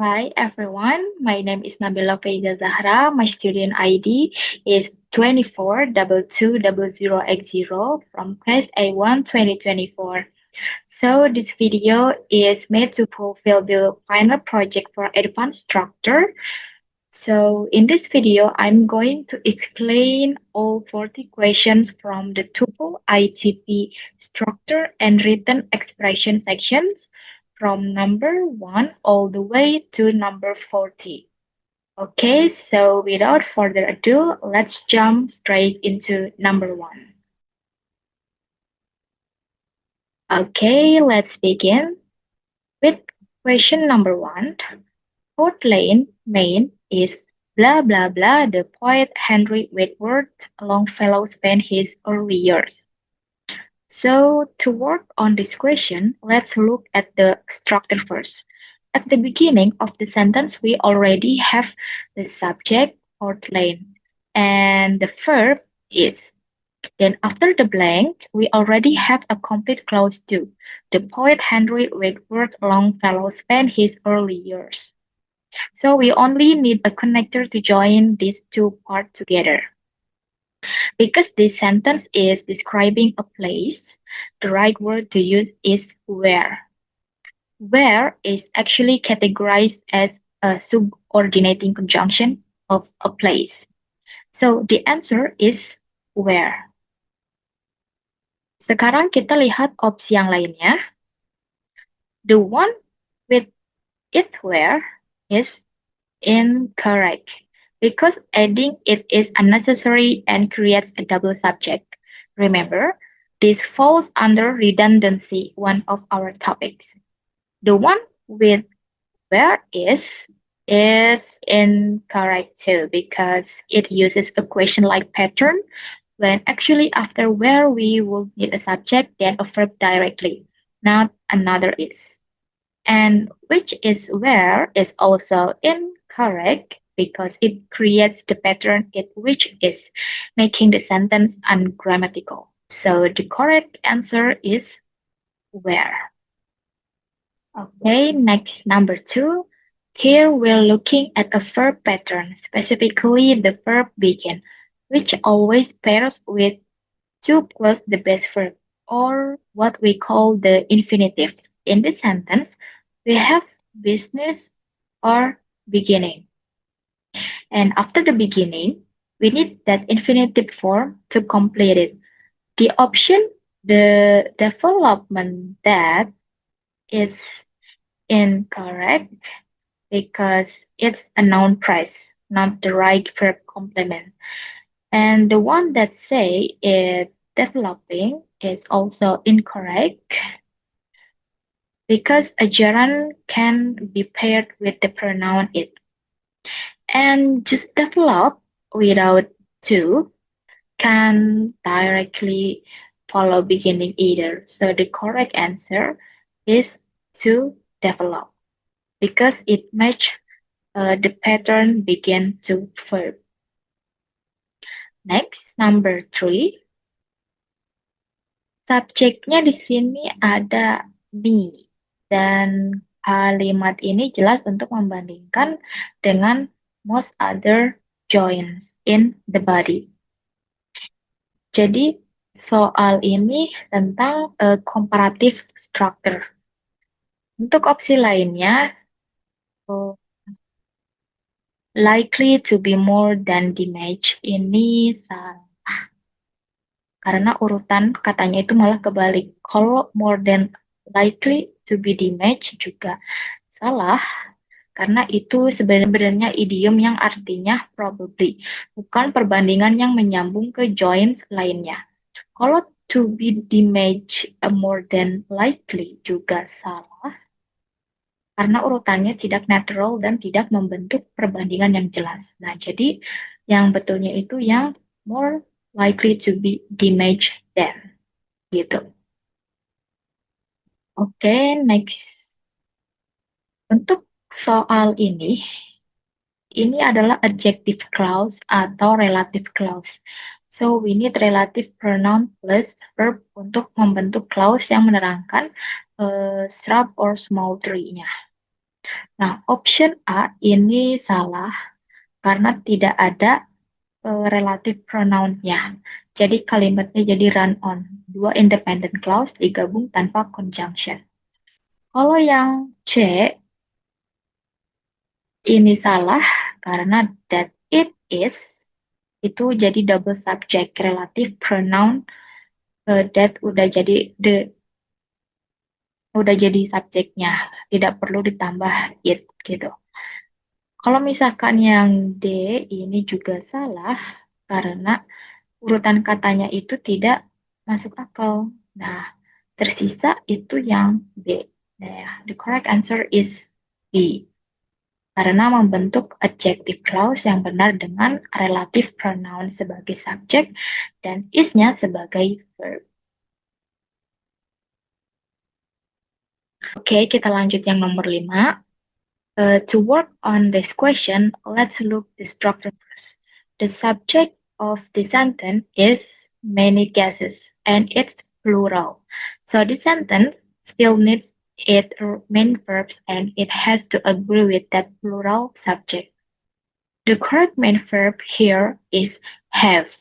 Hi everyone, my name is Nabila Faiza Zahra. My student ID is 242200X0 from class A1 2024. So this video is made to fulfill the final project for advanced structure. So in this video, I'm going to explain all 40 questions from the tuple ITP structure and written expression sections from number 1 all the way to number 40. Okay, so without further ado, let's jump straight into number 1. Okay, let's begin with question number 1. Fort Lane, Maine is blah blah blah the poet Henry Wadsworth Longfellow spent his early years. So to work on this question, let's look at the structure first. At the beginning of the sentence, we already have the subject Fort Lane and the verb is. Then after the blank, we already have a complete clause too. The poet Henry Wadsworth Longfellow spent his early years. So we only need a connector to join these two parts together. Because this sentence is describing a place, the right word to use is where. Where is actually categorized as a subordinating conjunction of a place. So the answer is where. Sekarang kita lihat opsi yang lainnya. The one with it where is incorrect because adding it is unnecessary and creates a double subject. Remember, this falls under redundancy, one of our topics. The one with where is incorrect too because it uses a question-like pattern when actually after where we will need a subject then a verb directly, not another is. And which is where is also incorrect because it creates the pattern it which is, making the sentence ungrammatical. So the correct answer is where. Okay, next number 2. Here we're looking at a verb pattern, specifically the verb begin, which always pairs with to plus the base verb, or what we call the infinitive. In this sentence, we have business or beginning. And after the beginning, we need that infinitive form to complete it. The option, the development that is incorrect because it's a noun phrase, not the right verb complement. And the one that say it developing is also incorrect because a gerund can be paired with the pronoun it. And just develop without to can directly follow beginning either. So the correct answer is to develop because it match the pattern begin to verb. Next, number 3. Subjeknya di sini ada me dan kalimat ini jelas untuk membandingkan dengan most other joins in the body. Jadi soal ini tentang comparative structure. Untuk opsi lainnya, uh, likely to be more than the match ini salah. Karena urutan katanya itu malah kebalik. Kalau more than likely to be the match juga salah. Karena itu sebenarnya idiom yang artinya probably. Bukan perbandingan yang menyambung ke joins lainnya. Kalau to be the match more than likely juga salah. Karena urutannya tidak natural dan tidak membentuk perbandingan yang jelas. Nah, jadi yang betulnya itu yang more likely to be the match than. Gitu. Oke, next. Untuk soal ini adalah adjective clause atau relative clause. So, we need relative pronoun plus verb untuk membentuk clause yang menerangkan shrub or small tree-nya. Nah, option A ini salah karena tidak ada relative pronoun-nya. Jadi kalimatnya jadi run on. Dua independent clause digabung tanpa conjunction. Kalau yang C ini salah karena that it is itu jadi double subject relative pronoun that udah jadi subjeknya, tidak perlu ditambah it gitu. Kalau misalkan yang D ini juga salah karena urutan katanya itu tidak masuk akal. Nah, tersisa itu yang B. Nah, the correct answer is B. Karena membentuk adjective clause yang benar dengan relative pronoun sebagai subjek dan is-nya sebagai verb. Oke, kita lanjut yang nomor 5. To work on this question, let's look the structure first. The subject of the sentence is many guesses, and it's plural. So the sentence still needs its main verbs, and it has to agree with that plural subject. The correct main verb here is have.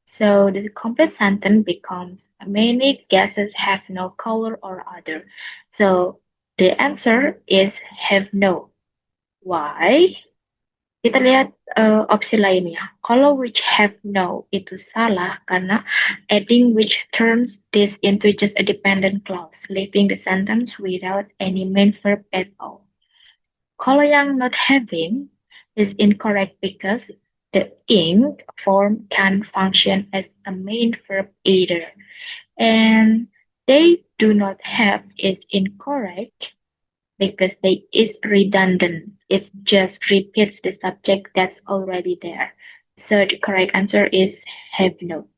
So the complete sentence becomes many guesses have no color or other. So the answer is have no. Why? Kita lihat opsi lainnya. Kalau which have no itu salah karena adding which turns this into just a dependent clause, leaving the sentence without any main verb at all. Kalau yang not having is incorrect because the ing form can function as a main verb either. And they do not have is incorrect because they is redundant. It just repeats the subject that's already there. So the correct answer is have no.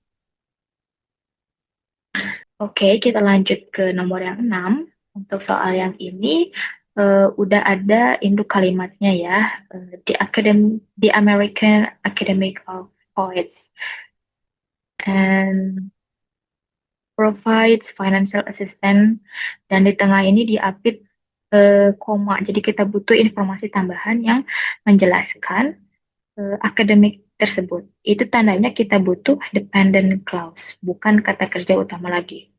Oke, kita lanjut ke nomor yang 6. Untuk soal yang ini udah ada induk kalimatnya ya. The American Academy of Poets and provides financial assistance, dan di tengah ini diapit koma. Jadi kita butuh informasi tambahan yang menjelaskan akademik tersebut. Itu tandanya kita butuh dependent clause, bukan kata kerja utama lagi.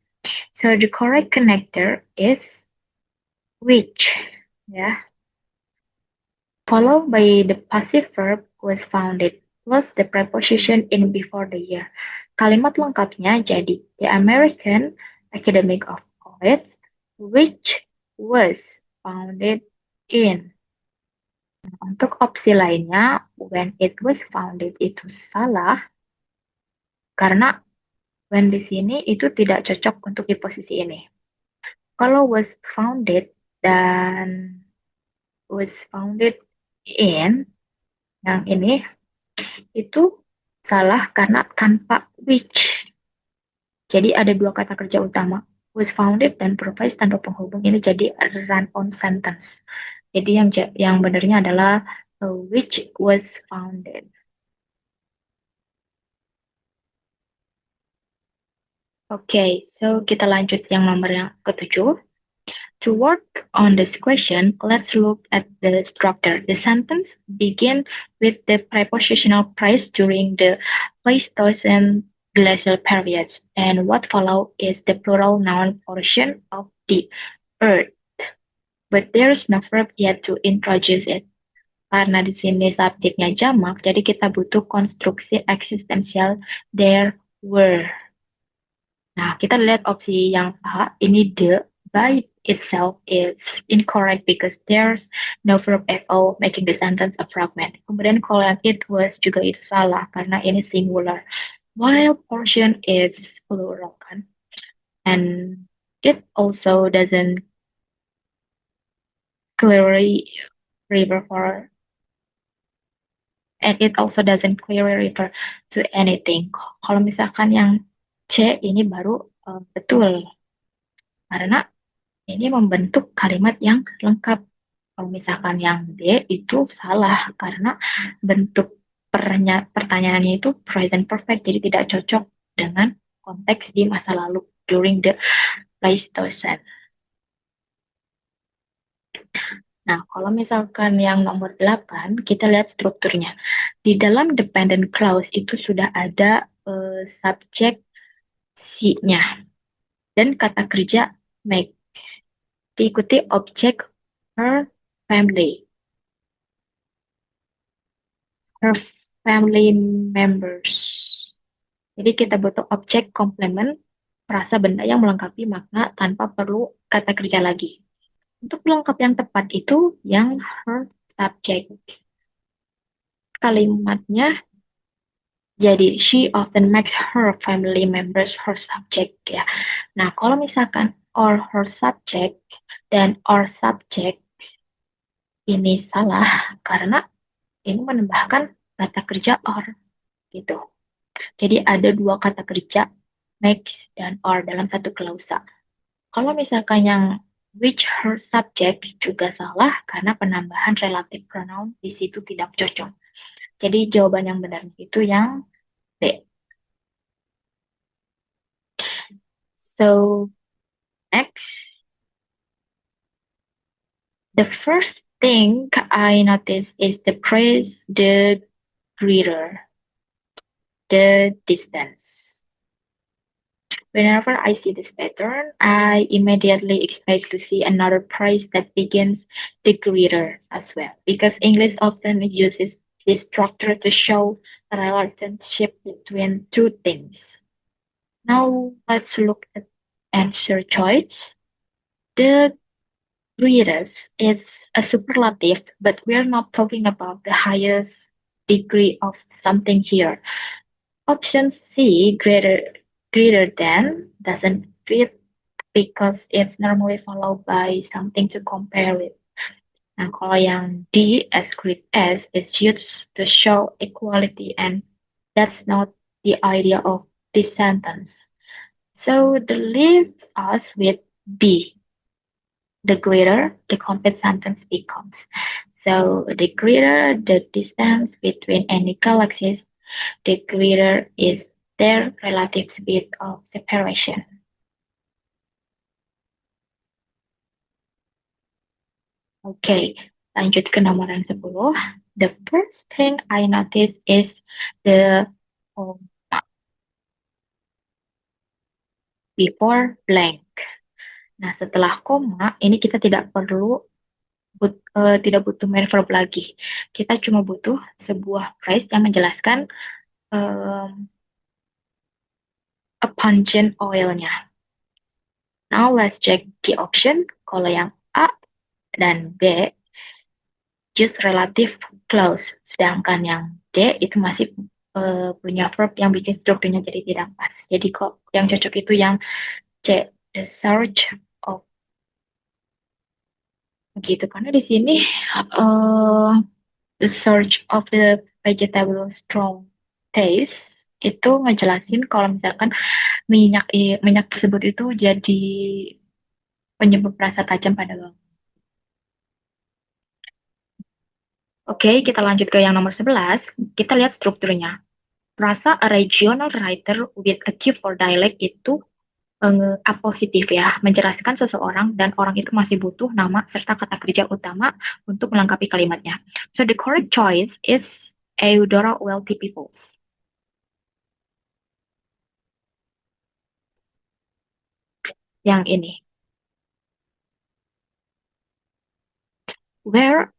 So the correct connector is which, ya. Followed by the passive verb was founded plus the preposition in before the year. Kalimat lengkapnya jadi the American Academy of Poets, which was founded in. Untuk opsi lainnya, when it was founded itu salah karena when di sini itu tidak cocok untuk di posisi ini. Kalau was founded dan was founded in yang ini itu salah karena tanpa which. Jadi ada dua kata kerja utama, was founded dan provides tanpa penghubung, ini jadi run-on sentence. Jadi yang benarnya adalah which was founded. Oke, so kita lanjut yang nomor yang ketujuh. To work on this question, let's look at the structure. The sentence begin with the prepositional phrase during the Pleistocene glacial periods, and what follow is the plural noun portion of the earth. But there is no verb yet to introduce it. Karena di sini subjeknya jamak, jadi kita butuh konstruksi eksistensial there were. Nah, kita lihat opsi yang A, ini the by itself is incorrect because there's no verb at all, making the sentence a fragment. Kemudian kalau yang it was juga itu salah karena ini singular, while portion is plural kan. And it also doesn't clearly refer for and it also doesn't clearly refer to anything. Kalau misalkan yang C ini baru betul karena ini membentuk kalimat yang lengkap. Kalau misalkan yang D itu salah karena bentuk pertanyaannya itu present perfect, jadi tidak cocok dengan konteks di masa lalu during the Pleistocene. Nah, kalau misalkan yang nomor 8, kita lihat strukturnya. Di dalam dependent clause itu sudah ada subjek si-nya dan kata kerja make. Diikuti objek her family. Her family members. Jadi kita butuh objek komplement, frasa benda yang melengkapi makna tanpa perlu kata kerja lagi. Untuk pelengkap yang tepat itu yang her subject. Kalimatnya jadi she often makes her family members her subject ya. Nah, kalau misalkan or her subject dan or subject ini salah karena ini menambahkan kata kerja or gitu. Jadi ada dua kata kerja makes dan or dalam satu klausa. Kalau misalkan yang which her subject juga salah karena penambahan relative pronoun di situ tidak cocok. Jadi jawaban yang benar itu yang B. So next, the first thing I notice is the praise the greater, the distance. Whenever I see this pattern, I immediately expect to see another phrase that begins the greater as well, because English often uses this structure to show a relationship between two things. Now let's look at answer choice. The greatest is a superlative, but we're not talking about the highest degree of something here. Option C, greater than, doesn't fit because it's normally followed by something to compare with. Nah, kalau yang D, as great as, is used to show equality, and that's not the idea of this sentence. So the leaves us with B. The greater the complete sentence becomes. So the greater the distance between any galaxies, the greater is their relative speed of separation. Oke, lanjut ke nomor yang 10. The first thing I notice is the comma before blank. Nah, setelah koma, ini kita tidak butuh main verb lagi. Kita cuma butuh sebuah phrase yang menjelaskan um, a pungent oilnya. Now let's check the option. Kalau yang A dan B just relative clause, sedangkan yang D itu masih punya verb yang bikin strukturnya jadi tidak pas. Jadi kok yang cocok itu yang C, the surge of gitu. Karena di sini uh, the surge of the vegetable strong taste itu ngejelasin kalau misalkan minyak tersebut itu jadi penyebab rasa tajam pada bawang. Oke, kita lanjut ke yang nomor 11. Kita lihat strukturnya. Rasa a regional writer with a key for dialect itu apositif ya, menjelaskan seseorang dan orang itu masih butuh nama serta kata kerja utama untuk melengkapi kalimatnya. So the correct choice is Eudora Wealthy Peoples. Yang ini. Where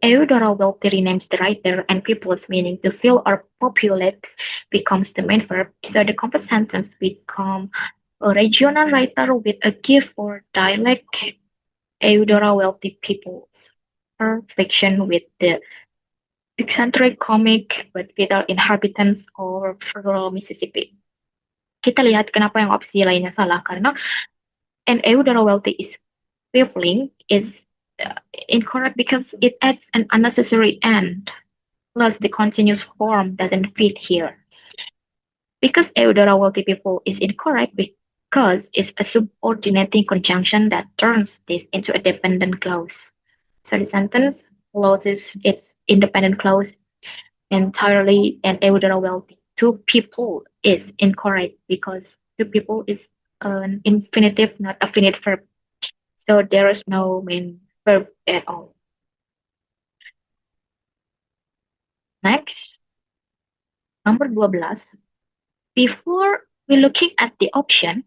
Eudora Wealthy renames the writer and people's meaning to fill or populate becomes the main verb. So the complete sentence become a regional writer with a gift for dialect Eudora Wealthy Peoples. Her fiction with the eccentric comic but vital inhabitants of rural Mississippi. Kita lihat kenapa yang opsi lainnya salah karena an Eudora Wealthy is peopling is incorrect because it adds an unnecessary end. Plus, the continuous form doesn't fit here. Because Eudora wealthy people is incorrect because it's a subordinating conjunction that turns this into a dependent clause. So the sentence loses its independent clause entirely, and Eudora wealthy two people is incorrect because two people is an infinitive, not a finite verb. So there is no main verb at all. Next, number 12. Before we looking at the option,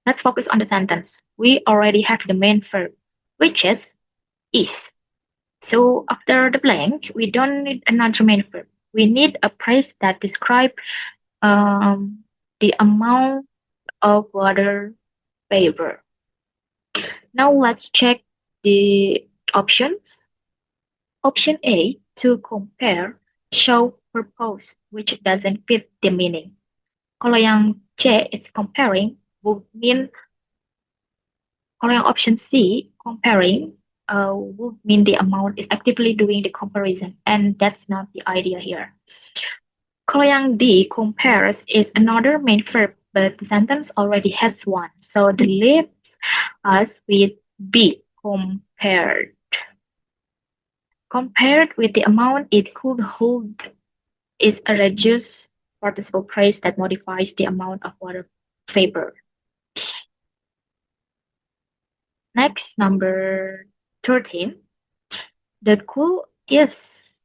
let's focus on the sentence. We already have the main verb, which is. So after the blank, we don't need another main verb. We need a phrase that describe um, the amount of water vapor. Now let's check the options. Option A, to compare, show purpose, which doesn't fit the meaning. Kalau yang C, it's comparing, would mean, kalau yang option C, comparing, would mean the amount is actively doing the comparison, and that's not the idea here. Kalau yang D, compares, is another main verb, but the sentence already has one, so it leaves us with B, compared. Compared with the amount it could hold is a reduced participle phrase that modifies the amount of water vapor. Next, number 13. The clue is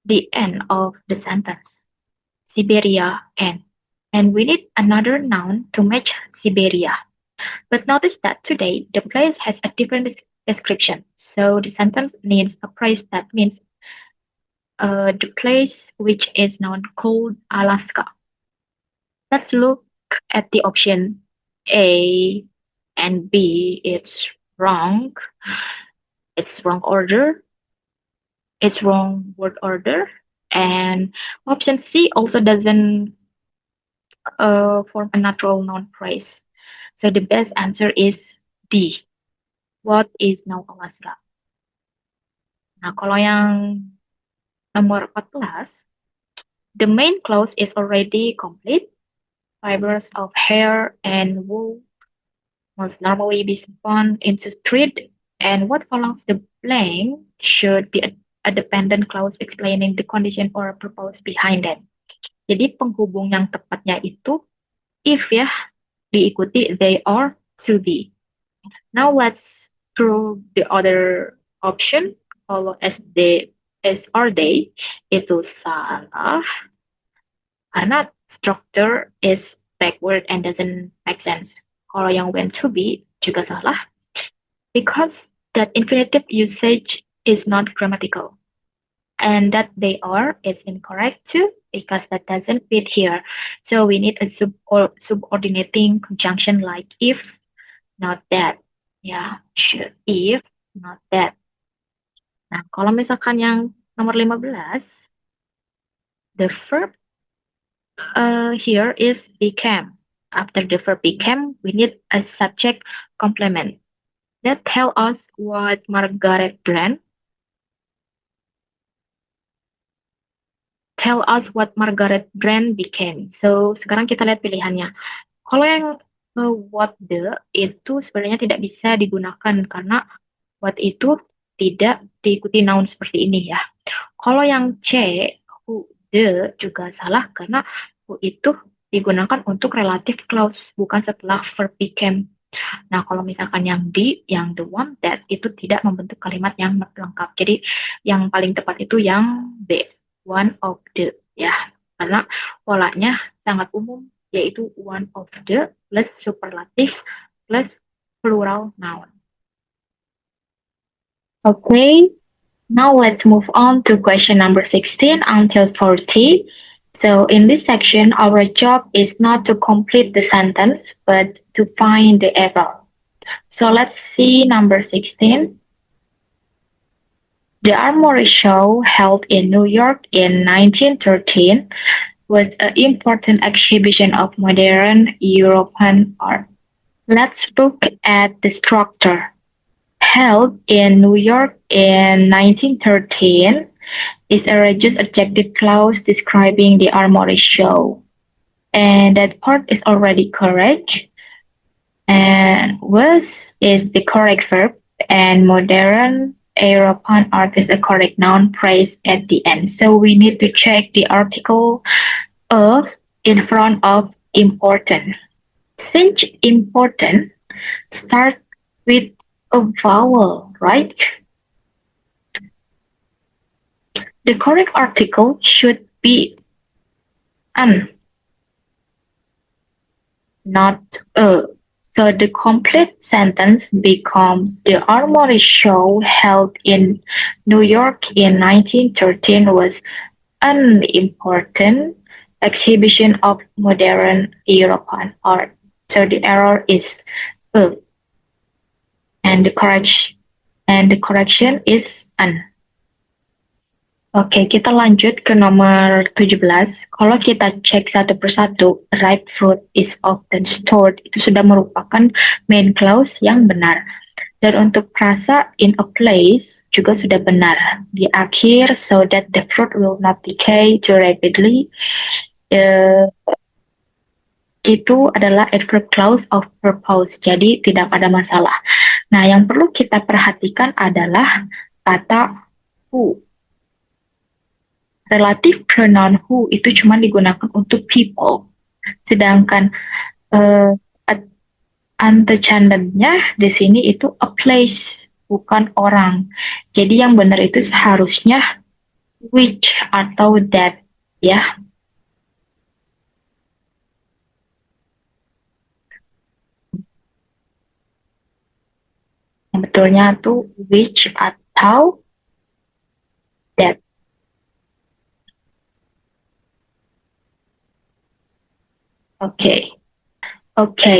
the end of the sentence. Siberia end. And we need another noun to match Siberia. But notice that today the place has a different description. So the sentence needs a phrase that means the place which is now called Alaska. Let's look at the option A and B. It's wrong. It's wrong order. It's wrong word order. And option C also doesn't form a natural noun phrase. So the best answer is D. What is now Alaska? Nah, kalau yang nomor 14, the main clause is already complete. Fibers of hair and wool must normally be spun into thread, and what follows the blank should be a dependent clause explaining the condition or purpose behind it. Jadi penghubung yang tepatnya itu if ya, diikuti they or to be. Now let's prove the other option. Kalau SD, S or they itu salah karena structure is backward and doesn't make sense. Kalau yang when to be juga salah because that infinitive usage is not grammatical. And that they are is incorrect too because that doesn't fit here. So we need a subordinating conjunction like if, not that. Ya, should, if, not that. Nah, kalau misalkan yang nomor 15, the verb here is became. After the verb became, we need a subject complement. That tell us what Margaret Brand became. So, sekarang kita lihat pilihannya. Kalau yang what the itu sebenarnya tidak bisa digunakan karena what itu tidak diikuti noun seperti ini ya. Kalau yang C, who the juga salah karena who itu digunakan untuk relative clause bukan setelah verb became. Nah, kalau misalkan yang D, yang the one that itu tidak membentuk kalimat yang lengkap. Jadi yang paling tepat itu yang B, one of the ya. Karena polanya sangat umum yaitu one of the plus superlative plus plural noun. Okay, now let's move on to question number 16 until 40. So in this section, our job is not to complete the sentence, but to find the error. So let's see number 16. The Armory Show, held in New York in 1913, was an important exhibition of modern European art. Let's look at the structure. Held in New York in 1913 is a reduced adjective clause describing the Armory Show. And that part is already correct. And was is the correct verb, and modern European art is a correct noun phrase at the end. So we need to check the article of in front of important. Since important start with a vowel, right? The correct article should be an, not a. So the complete sentence becomes the Armory Show held in New York in 1913 was an important exhibition of modern European art. So the error is a, and the correction is an. Oke, kita lanjut ke nomor 17. Kalau kita cek satu persatu, ripe fruit is often stored, itu sudah merupakan main clause yang benar. Dan untuk frasa in a place juga sudah benar. Di akhir, so that the fruit will not decay too rapidly, itu adalah adverb clause of purpose, jadi tidak ada masalah. Nah, yang perlu kita perhatikan adalah kata who. Relative pronoun who itu cuma digunakan untuk people. Sedangkan antecedentnya di sini itu a place, bukan orang. Jadi yang benar itu seharusnya which atau that, ya. Yang betulnya tuh which atau that. Okay,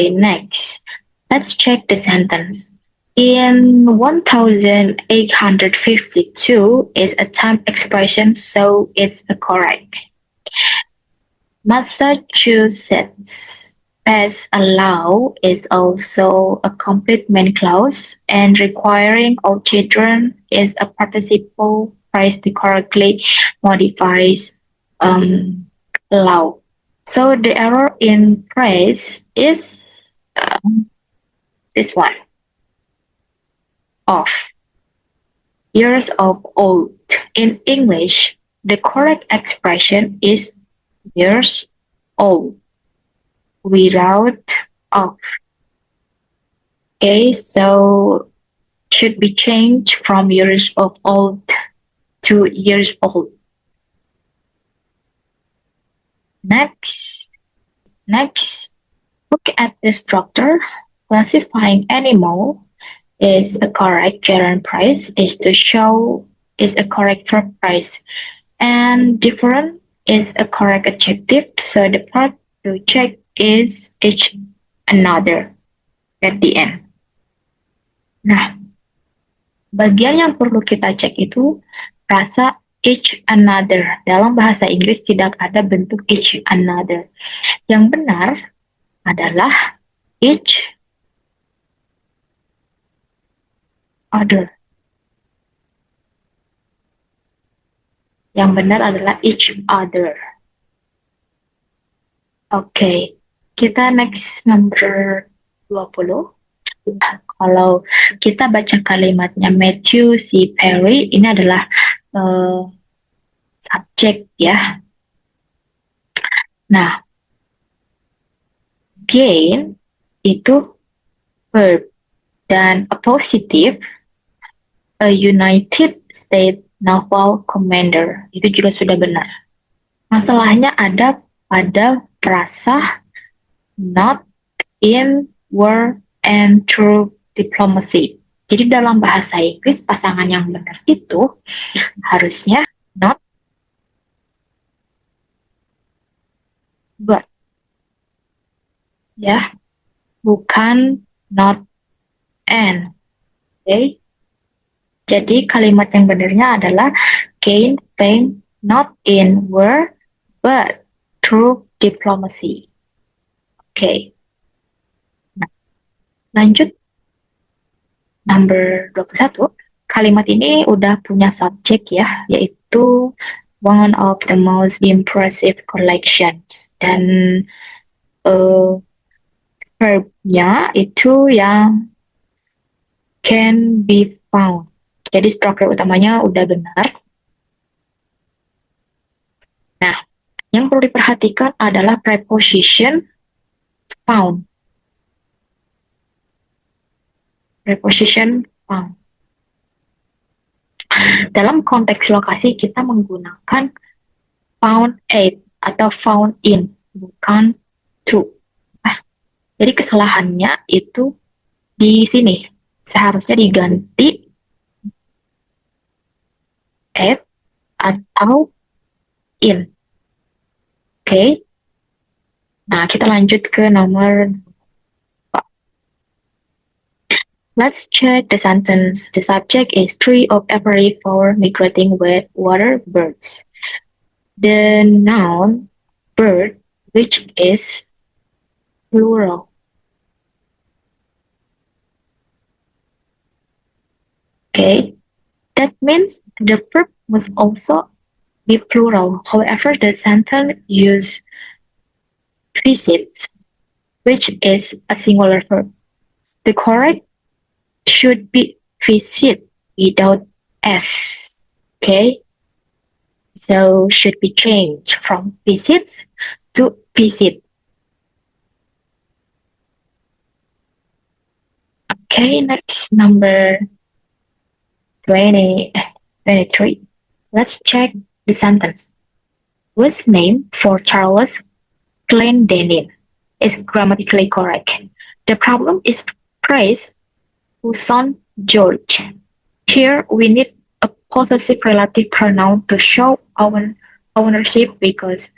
next. Let's check the sentence. In 1852 is a time expression, so it's correct. Massachusetts as a law is also a complete main clause, and requiring all children is a participle phrase that correctly modifies law. So the error in phrase is this one. Of. Years of old. In English, the correct expression is years old without of. Okay, so should be changed from years of old to years old. Next, look at the structure. Classifying animal is a correct gerund phrase, is to show is a correct verb phrase, and different is a correct adjective. So the part to check is each another at the end. Nah, bagian yang perlu kita cek itu frasa each another. Dalam bahasa Inggris tidak ada bentuk each another. Yang benar adalah each other. Yang benar adalah each other. Oke, kita next number 20. Kalau kita baca kalimatnya Matthew C. Perry, ini adalah subjek ya. Nah, gain itu verb, dan a positive, a United States Naval Commander, itu juga sudah benar. Masalahnya ada pada frasa not in war and through diplomacy. Jadi dalam bahasa Inggris pasangan yang benar itu harusnya not but, ya, bukan not and. Okay. Jadi kalimat yang benarnya adalah gain fame not in war but through diplomacy. Oke. Nah, lanjut number 21. Kalimat ini udah punya subjek ya, yaitu one of the most impressive collections, dan verbnya itu yang can be found. Jadi struktur utamanya udah benar. Nah, yang perlu diperhatikan adalah preposition found. Preposition found. Dalam konteks lokasi kita menggunakan found at atau found in, bukan to. Nah, jadi kesalahannya itu di sini. Seharusnya diganti at atau in. Oke. Nah, kita lanjut ke nomor 4. Let's check the sentence. The subject is three of every four migrating water birds. The noun bird, which is plural. Okay, that means the verb must also be plural. However, the sentence use visits, which is a singular verb. The correct should be visit without s. Okay, so should be changed from visits to visit. Okay, next number 23. Let's check the sentence. Was named for Charles Glendale is grammatically correct. The problem is phrase whose son George. Here we need a possessive relative pronoun to show our ownership because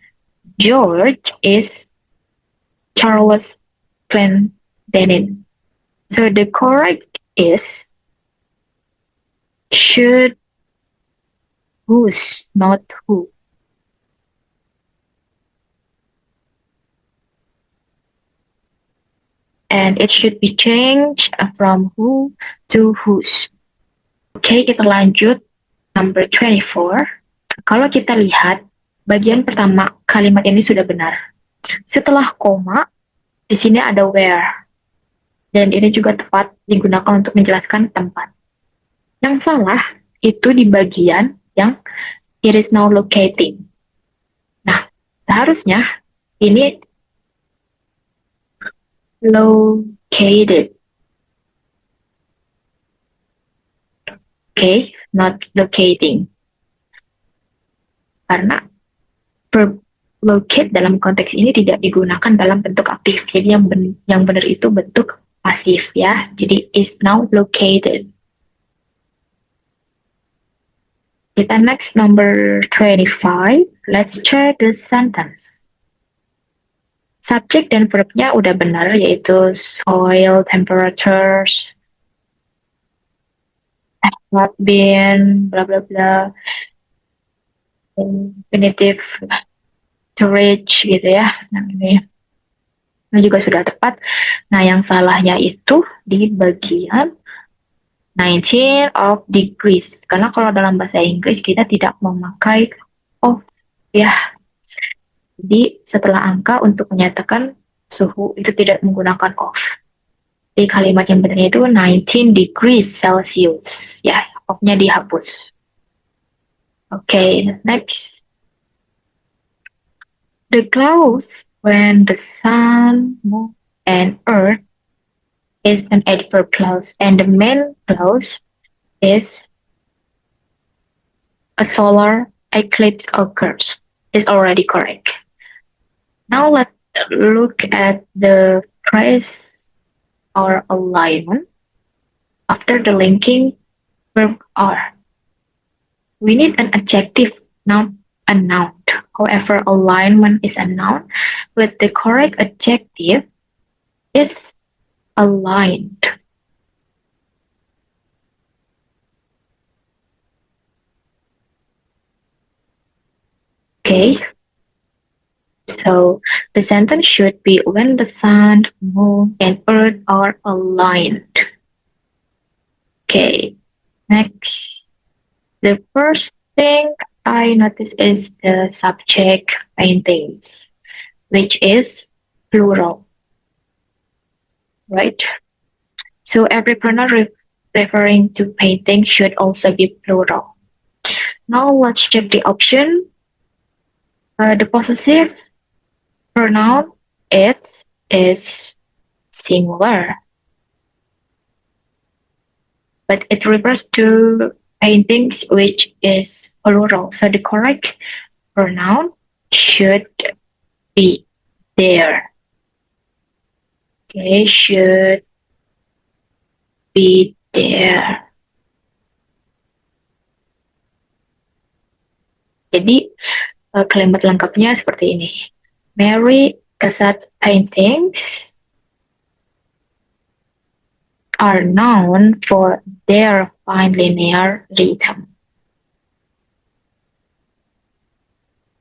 George is Charles Glendale. So the correct is should, whose, not who. And it should be changed from who to whose. Oke, kita lanjut number 24. Kalau kita lihat, bagian pertama kalimat ini sudah benar. Setelah koma, di sini ada where. Dan ini juga tepat digunakan untuk menjelaskan tempat. Yang salah itu di bagian yang it is now locating. Nah, seharusnya ini located. Okay, not locating. Karena verb locate dalam konteks ini tidak digunakan dalam bentuk aktif. Jadi yang benar itu bentuk pasif ya. Jadi is now located. Kita next number 25. Let's check the sentence. Subjek dan verbnya udah benar, yaitu soil, temperatures, have been, bla bla bla, infinitive to reach gitu ya. Nah, ini juga sudah tepat. Nah, yang salahnya itu di bagian 19 of degrees. Karena kalau dalam bahasa Inggris kita tidak memakai of ya. Jadi setelah angka untuk menyatakan suhu itu tidak menggunakan of. Di kalimat yang benar itu 19 degrees Celsius. Ya, of-nya dihapus. Okay, next. The clouds when the sun, moon, and earth is an adverb clause, and the main clause is a solar eclipse occurs. Is already correct. Now let's look at the phrase or alignment after the linking verb are. We need an adjective, not a noun. However, alignment is a noun, with the correct adjective is aligned. Okay, so the sentence should be when the sun, moon, and earth are aligned. Okay, next. The first thing I notice is the subject paintings, which is plural, right? So every pronoun referring to painting should also be plural. Now let's check the option. The possessive pronoun it is singular, but it refers to paintings, which is plural. So the correct pronoun should be there. Okay, should be there. Jadi kalimat lengkapnya seperti ini. Mary Cassatt's paintings are known for their fine linear rhythm.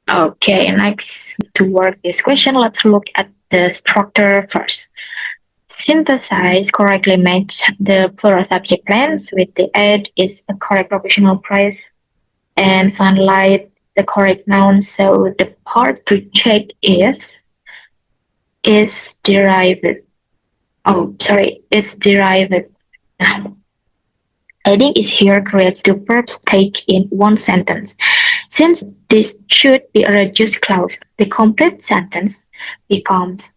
Okay, next to work this question, let's look at the structure first. Synthesize correctly match the plural subject plans with the add is a correct proportional price and sunlight the correct noun. So the part to check is derived. Oh, sorry, is derived. Adding is here creates two verbs take in one sentence. Since this should be a reduced clause, the complete sentence becomes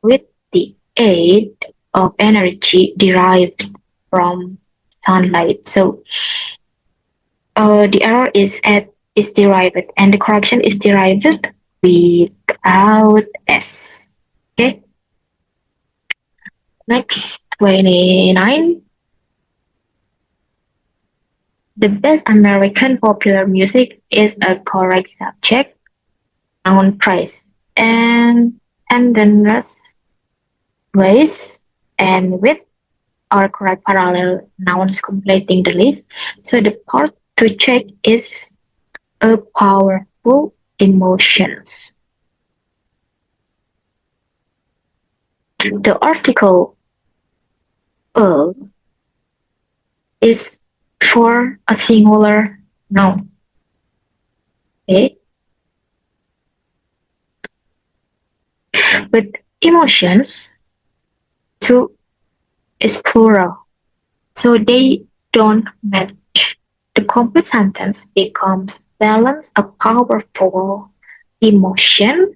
with the aid of energy derived from sunlight. So the error is derived and the correction is derived without s. Okay. Next, 29. The best American popular music is a correct subject, noun, price, and then race and with are correct parallel nouns completing the list. So the part to check is a powerful emotions. The article a is for a singular noun. Okay. With emotions, to is plural. So they don't match. The complete sentence becomes balance a powerful emotion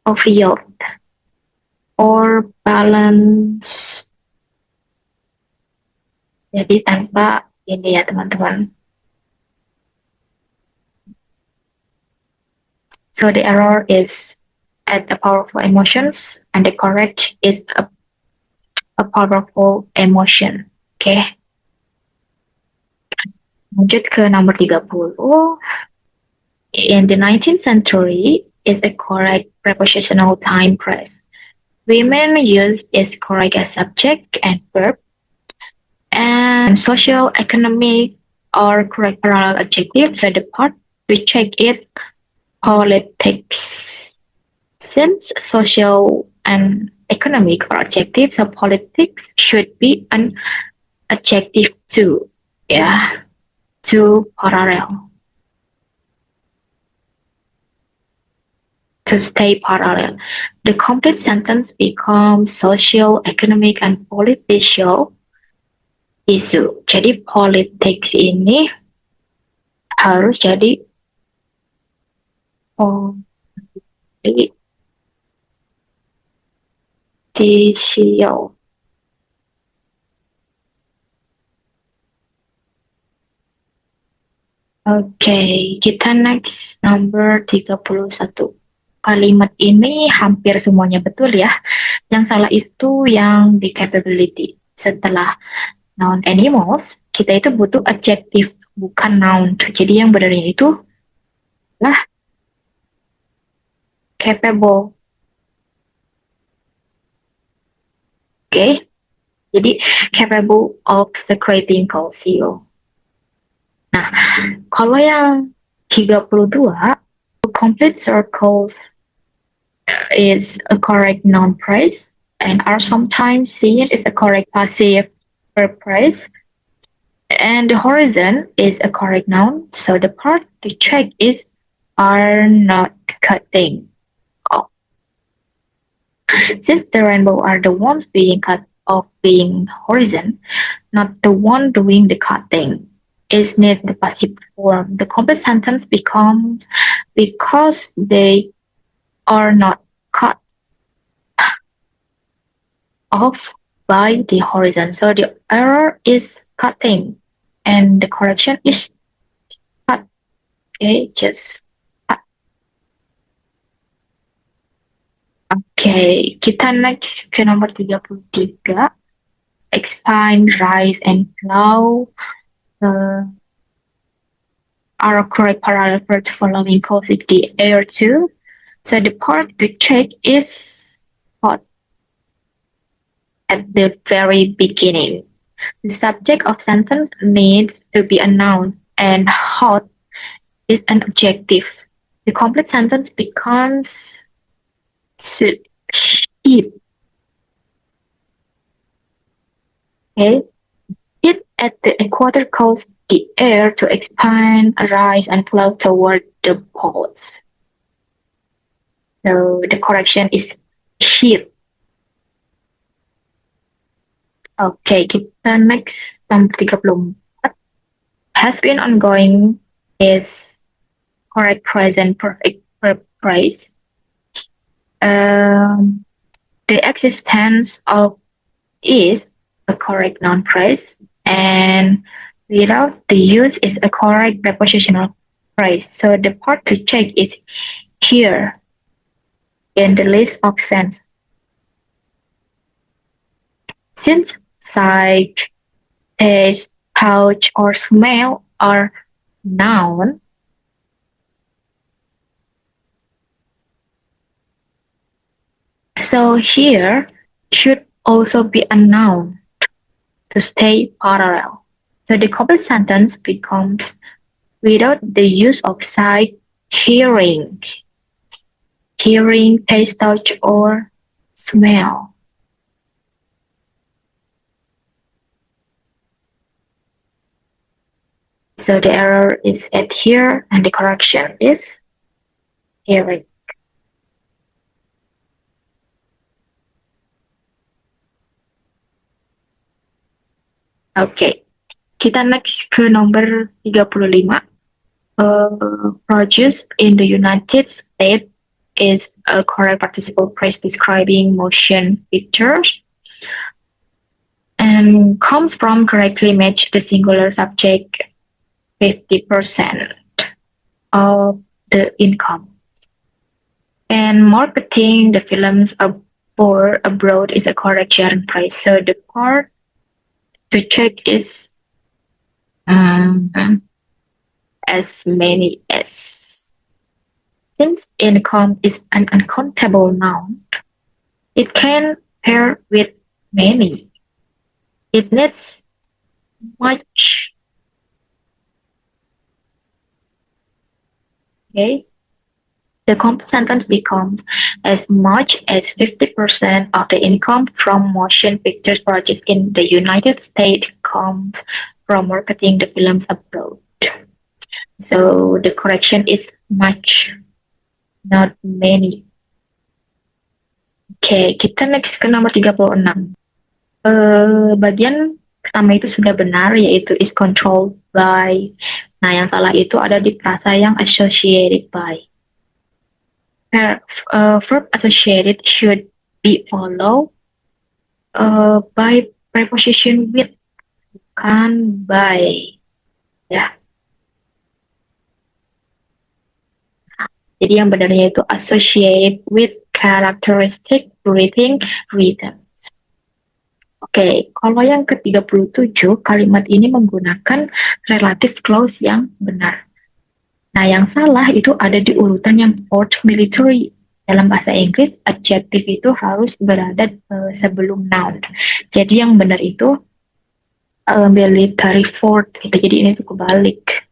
of youth or balance. Jadi tanpa ini ya teman-teman. So the error is at the powerful emotions and the correct is a powerful emotion. Oke. Lanjut ke nomor 30. In the 19th century is a correct prepositional time phrase. Women use is correct as subject and verb. And social, economic are correct parallel adjectives. So the part we check it politics. Since social and economic are adjectives, so politics should be an adjective too. Yeah, to parallel. To stay parallel. The complete sentence becomes social, economic, and political issue. Jadi politics ini harus jadi political. Oke, kita next number 31. Kalimat ini hampir semuanya betul ya. Yang salah itu yang di capability. Setelah noun animals, kita itu butuh adjective, bukan noun. Jadi yang benarnya itu lah capable. Oke, jadi capable of secreting calcium. Nah, kalau yang 32, complete circles is a correct noun phrase and are sometimes seen as a correct passive verb phrase. And the horizon is a correct noun, so the part to check is are not cutting off. Since the rainbow are the ones being cut off being horizon, not the one doing the cutting, is not the passive form. The complete sentence becomes because they are not cut off by the horizon. So the error is cutting and the correction is cut. Okay, just cut. Okay, kita next ke nomor 33. Expand, rise, and flow are correct parameters following causes the air too. So the part to check is hot at the very beginning. The subject of sentence needs to be a noun and hot is an adjective. The complete sentence becomes heat. Okay? Heat at the equator causes the air to expand, rise, and flow toward the poles. So the correction is heat. Okay, kita next nomor 34. Has been ongoing is correct present perfect phrase. The existence of is a correct noun phrase, and without the use is a correct prepositional phrase. So the part to check is here in the list of sense. Since sight, taste, touch, or smell are noun, so here should also be a noun to stay parallel. So the complete sentence becomes without the use of sight, hearing, taste, touch, or smell. So the error is at here and the correction is hearing. Okay, kita next ke nomor 35. Produce in the United States is a correct participle phrase describing motion pictures and comes from correctly match the singular subject 50% of the income. And marketing the films abroad is a correct sharing phrase. So the part to check is as many as. Since income is an uncountable noun, it can pair with many. It needs much. Okay. The complete sentence becomes as much as 50% of the income from motion pictures purchased in the United States comes from marketing the films abroad. So the correction is much, not many. Oke, kita next ke nomor 36. Bagian pertama itu sudah benar, yaitu is controlled by. Nah, yang salah itu ada di frasa yang associated by. Verb associated should be followed by preposition with, bukan by. Ya. Jadi yang benarnya itu associated with characteristic breathing rhythms. Oke, kalau yang ke-37 kalimat ini menggunakan relative clause yang benar. Nah, yang salah itu ada di urutan yang fourth military. Dalam bahasa Inggris, adjective itu harus berada sebelum noun. Jadi yang benar itu military fourth. Gitu. Jadi ini tuh kebalik.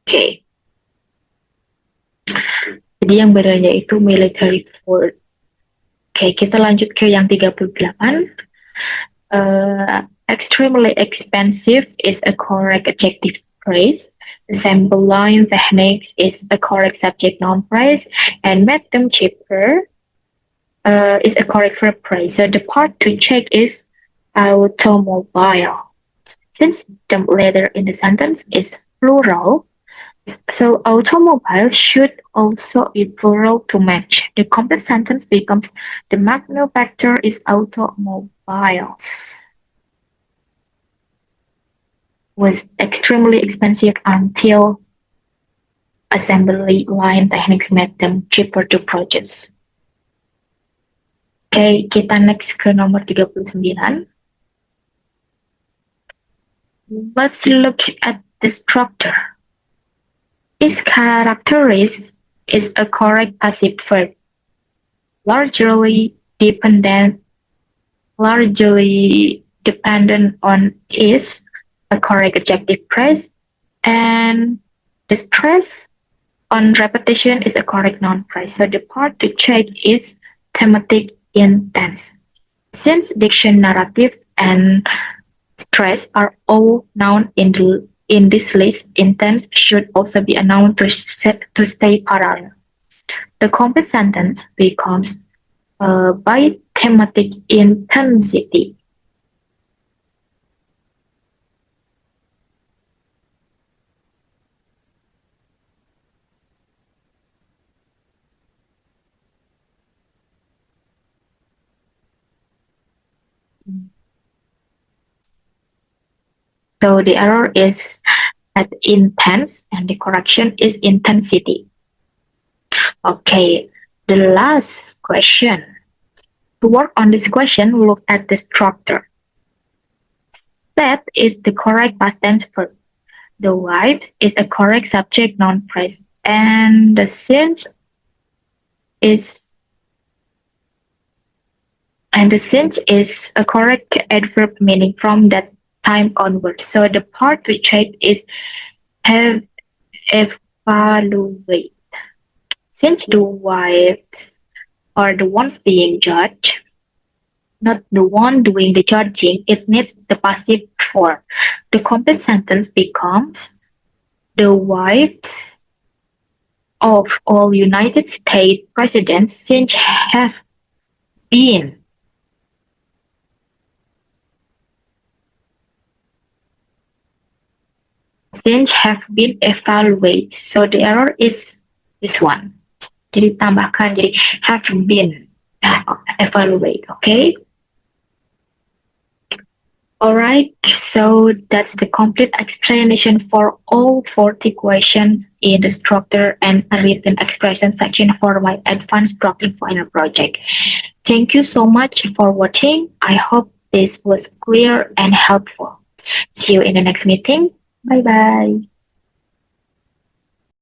Oke. Jadi yang benarnya itu military fourth. Oke, kita lanjut ke yang 38. Extremely expensive is a correct adjective phrase. The sample line technique is a correct subject noun phrase. And make them cheaper is a correct verb phrase. So the part to check is automobile. Since the letter in the sentence is plural, So automobile should also be plural to match. The complete sentence becomes the manufacturer is automobiles. Was extremely expensive until assembly line techniques made them cheaper to produce. Oke, kita next ke nomor 39. Let's look at the structure. Its characteristic is a correct passive verb, largely dependent largely dependent on is a correct adjective phrase, and the stress on repetition is a correct noun phrase. So the part to check is thematic intense. Since diction, narrative, and stress are all noun in this list, intense should also be a noun to stay parallel. The complete sentence becomes by thematic intensity. So the error is at intense and the correction is intensity. Okay, the last question. To work on this question, look at the structure. That is the correct past tense verb. The wives is a correct subject noun phrase. And the since is a correct adverb meaning from that time onward. So the part to check is have evaluate. Since the wives are the ones being judged, not the one doing the judging, it needs the passive form. The complete sentence becomes the wives of all United States presidents been since have been evaluated. So the error is this one. Jadi tambahkan jadi have been evaluated, okay? Alright, so that's the complete explanation for all 40 questions in the structure and written expression section for my advanced structure final project. Thank you so much for watching. I hope this was clear and helpful. See you in the next meeting. Bye bye.